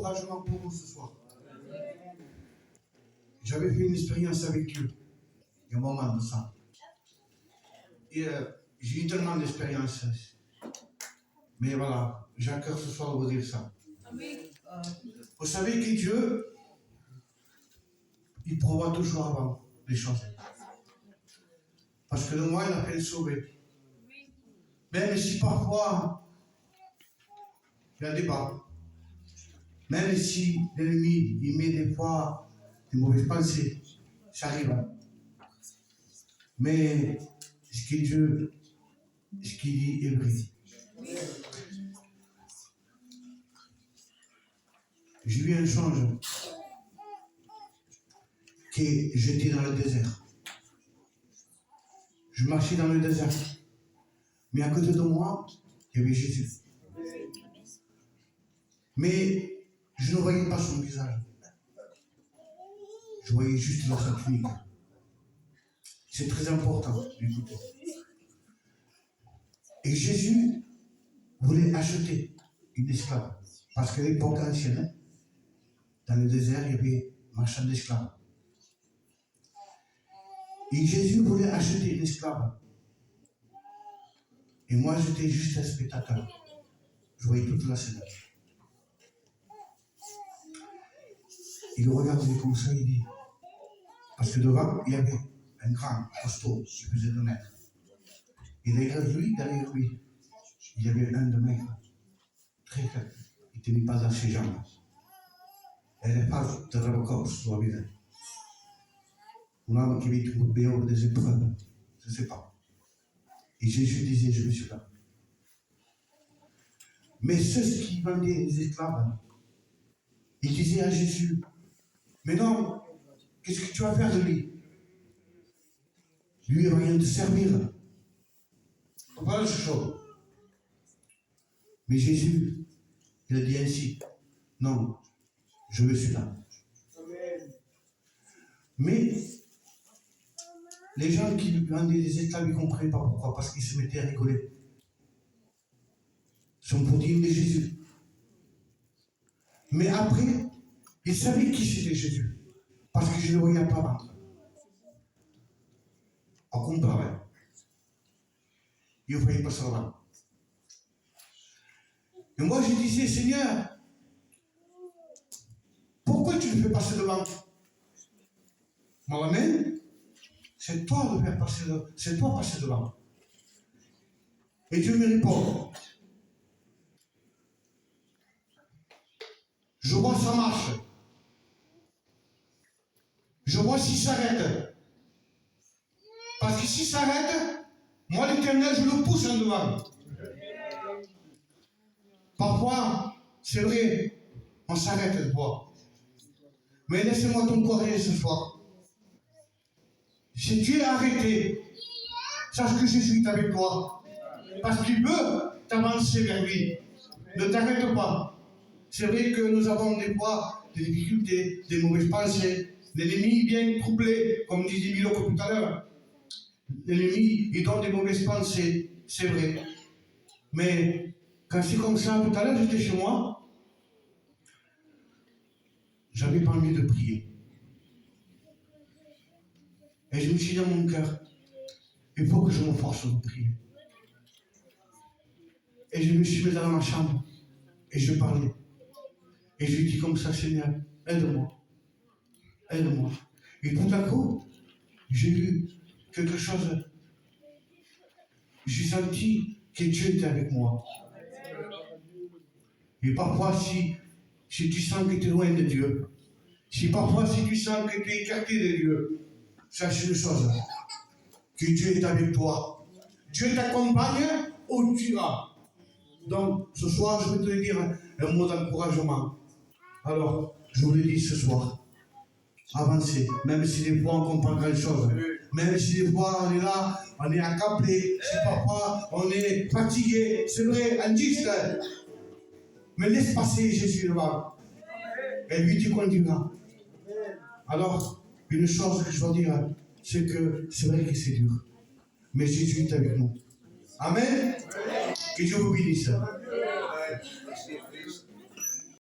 d'encouragement pour vous ce soir. J'avais fait une expérience avec Dieu, il y a un moment de ça. Et j'ai eu tellement d'expériences. Mais voilà, j'ai à cœur ce soir de vous dire ça. Vous savez que Dieu, il prévoit toujours avant les choses. Parce que le moi, il a fait le sauver. Même si parfois, il y a des débat. Même si l'ennemi, il met des fois des mauvaises pensées, ça arrive. Mais ce que Dieu, ce qu'il dit est vrai. J'ai vu un songe que j'étais dans le désert. Je marchais dans le désert. Mais à côté de moi, il y avait Jésus. Mais je ne voyais pas son visage. Je voyais juste dans sa tunique. C'est très important d'écouter. Et Jésus voulait acheter une esclave. Parce qu'à l'époque ancienne, dans le désert, il y avait marchand d'esclaves. Et Jésus voulait acheter une esclave. Et moi, j'étais juste un spectateur. Je voyais toute la scène. Il regardait comme ça, il dit, parce que devant, il y avait un grand costaud qui faisait 2 mètres. Et derrière lui, il y avait un de maigre, très faible. Il ne tenait pas dans ses jambes. Et les pages de Robocop sur la vie. Un homme qui vit tout bien des épreuves, je ne sais pas. Et Jésus disait, je suis là. Mais ceux qui vendaient les esclaves, ils disaient à Jésus, mais non, qu'est-ce que tu vas faire de lui? Lui, il va rien te servir. Pas ce chose. Mais Jésus, il a dit ainsi, non, je me suis là. Mais les gens qui vendaient les esclaves, ils ne comprenaient pas pourquoi, parce qu'ils se mettaient à rigoler. Ils sont pour dire de Jésus. Mais après, ils savaient qui c'était Jésus, parce que je ne le voyais pas vendre. On comparait. Il ne voyait pas ça vendre. Et moi, je disais, Seigneur, pourquoi tu ne fais passer devant? Moi-même, c'est toi de faire passer devant. C'est toi passer devant. Et Dieu me répond. Je vois ça marche. Je vois s'il s'arrête. Parce que s'il s'arrête, moi l'Éternel, je le pousse en devant. Parfois, c'est vrai, on s'arrête de voir. Mais laissez-moi t'encourager ce soir. Si Dieu est arrêté, sache que Jésus est avec toi. Parce qu'il veut t'avancer vers lui. Ne t'arrête pas. C'est vrai que nous avons des fois des difficultés, des mauvaises pensées. L'ennemi vient troubler, comme disait Milo tout à l'heure. L'ennemi, il donne des mauvaises pensées, c'est vrai. Mais quand c'est comme ça, tout à l'heure, j'étais chez moi, j'avais pas envie de prier. Et je me suis dit dans mon cœur, il faut que je me force de prier. Et je me suis mis dans ma chambre et je parlais. Et je lui dis comme ça, Seigneur, aide-moi. Aide-moi. Et tout à coup, j'ai eu quelque chose. J'ai senti que Dieu était avec moi. Et parfois, si tu sens que tu es loin de Dieu, si tu sens que tu es écarté de Dieu, sache une chose, que Dieu est avec toi. Dieu t'accompagne où tu iras. Donc, ce soir, je vais te dire un mot d'encouragement. Alors, je vous le dis ce soir, avancez, même si des fois on ne comprend pas grand-chose, même si des fois on est là, on est accablé, si parfois on est fatigué, c'est vrai, injuste. Mais laisse passer Jésus devant. Et lui, tu conduiras. Alors, une chose que je dois dire, c'est que c'est vrai que c'est dur. Mais Jésus est avec nous. Amen. Que Dieu vous bénisse.